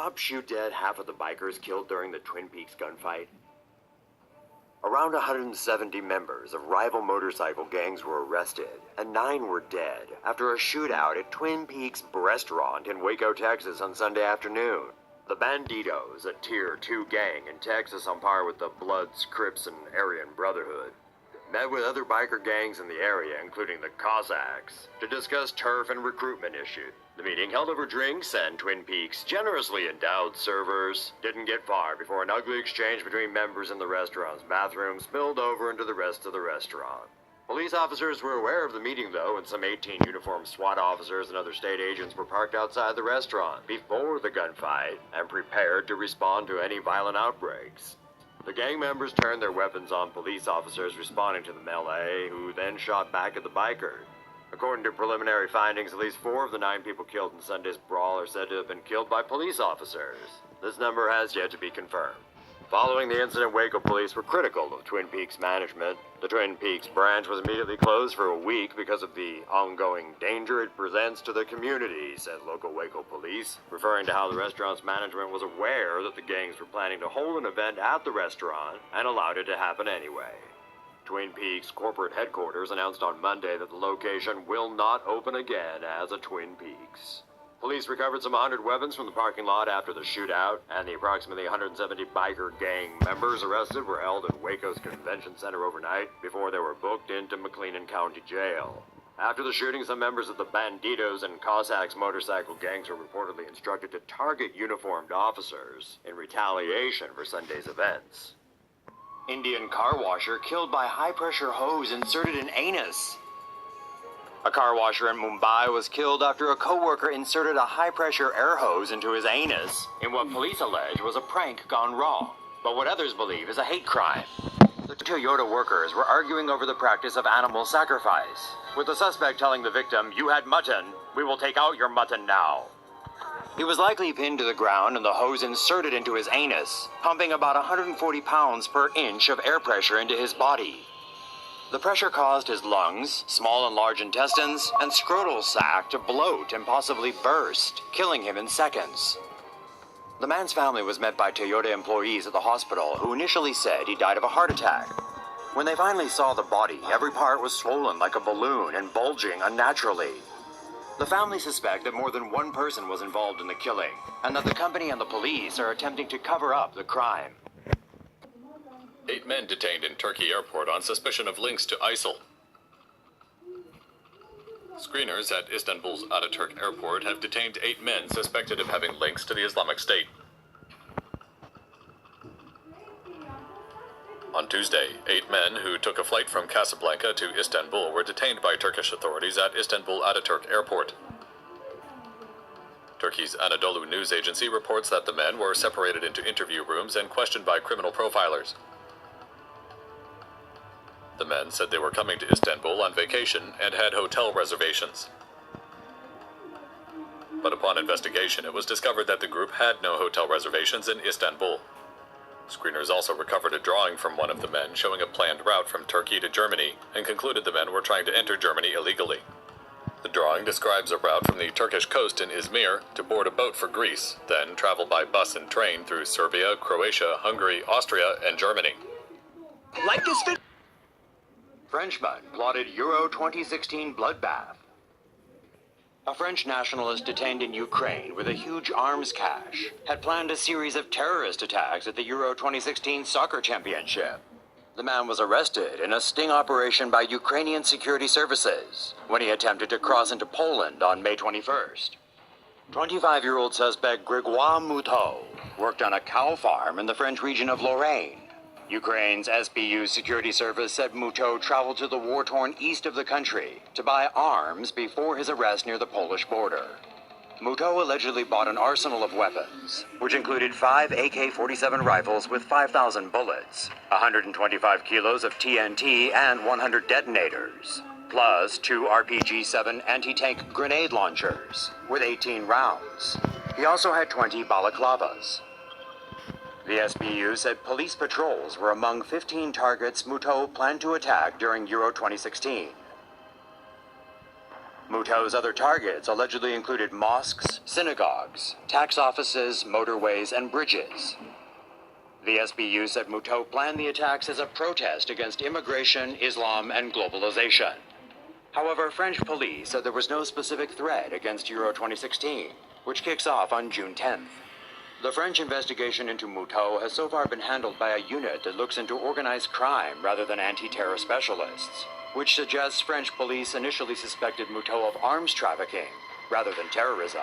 cops shoot dead half of the bikers killed during the Twin Peaks gunfight? Around 170 members of rival motorcycle gangs were arrested, and 9 were dead after a shootout at Twin Peaks restaurant in Waco, Texas on Sunday afternoon. The Banditos, a Tier 2 gang in Texas on par with the Bloods, Crips, and Aryan Brotherhood, met with other biker gangs in the area, including the Cossacks, to discuss turf and recruitment issues. The meeting, held over drinks and Twin Peaks' generously endowed servers, didn't get far before an ugly exchange between members in the restaurant's bathroom spilled over into the rest of the restaurant. Police officers were aware of the meeting, though, and some 18 uniformed SWAT officers and other state agents were parked outside the restaurant before the gunfight and prepared to respond to any violent outbreaks. The gang members turned their weapons on police officers responding to the melee, who then shot back at the bikers. According to preliminary findings, at least 4 of the 9 people killed in Sunday's brawl are said to have been killed by police officers. This number has yet to be confirmed. Following the incident, Waco police were critical of Twin Peaks management. The Twin Peaks branch was immediately closed for a week because of the ongoing danger it presents to the community, said local Waco police, referring to how the restaurant's management was aware that the gangs were planning to hold an event at the restaurant and allowed it to happen anyway. Twin Peaks corporate headquarters announced on Monday that the location will not open again as a Twin Peaks. Police recovered some 100 weapons from the parking lot after the shootout, and the approximately 170 biker gang members arrested were held at Waco's convention center overnight before they were booked into McLennan County Jail. After the shooting, some members of the Banditos and Cossacks motorcycle gangs were reportedly instructed to target uniformed officers in retaliation for Sunday's events. Indian car washer killed by high-pressure hose inserted in anus. A car washer in Mumbai was killed after a co-worker inserted a high-pressure air hose into his anus in what police allege was a prank gone wrong, but what others believe is a hate crime. The Toyota workers were arguing over the practice of animal sacrifice, with the suspect telling the victim, "You had mutton, we will take out your mutton now." He was likely pinned to the ground and the hose inserted into his anus, pumping about 140 pounds per inch of air pressure into his body. The pressure caused his lungs, small and large intestines, and scrotal sac to bloat and possibly burst, killing him in seconds. The man's family was met by Toyota employees at the hospital who initially said he died of a heart attack. When they finally saw the body, every part was swollen like a balloon and bulging unnaturally. The family suspect that more than one person was involved in the killing, and that the company and the police are attempting to cover up the crime. 8 men detained in Turkey airport on suspicion of links to ISIL. Screeners at Istanbul's Ataturk airport have detained 8 men suspected of having links to the Islamic State. On Tuesday, 8 men who took a flight from Casablanca to Istanbul were detained by Turkish authorities at Istanbul Ataturk airport. Turkey's Anadolu news agency reports that the men were separated into interview rooms and questioned by criminal profilers. The men said they were coming to Istanbul on vacation and had hotel reservations. But upon investigation, it was discovered that the group had no hotel reservations in Istanbul. Screeners also recovered a drawing from one of the men showing a planned route from Turkey to Germany and concluded the men were trying to enter Germany illegally. The drawing describes a route from the Turkish coast in Izmir to board a boat for Greece, then travel by bus and train through Serbia, Croatia, Hungary, Austria, and Germany. Like this video. Frenchman plotted Euro 2016 bloodbath. A French nationalist detained in Ukraine with a huge arms cache had planned a series of terrorist attacks at the Euro 2016 soccer championship. The man was arrested in a sting operation by Ukrainian security services when he attempted to cross into Poland on May 21st. 25-year-old suspect Grégoire Moutot worked on a cow farm in the French region of Lorraine. Ukraine's SBU security service said Moutot traveled to the war-torn east of the country to buy arms before his arrest near the Polish border. Moutot allegedly bought an arsenal of weapons, which included 5 AK-47 rifles with 5,000 bullets, 125 kilos of TNT and 100 detonators, plus 2 RPG-7 anti-tank grenade launchers with 18 rounds. He also had 20 balaclavas. The SBU said police patrols were among 15 targets Moutot planned to attack during Euro 2016. Muto's other targets allegedly included mosques, synagogues, tax offices, motorways, and bridges. The SBU said Muto planned the attacks as a protest against immigration, Islam, and globalization. However, French police said there was no specific threat against Euro 2016, which kicks off on June 10th. The French investigation into Muto has so far been handled by a unit that looks into organized crime rather than anti-terror specialists, which suggests French police initially suspected Muto of arms trafficking rather than terrorism.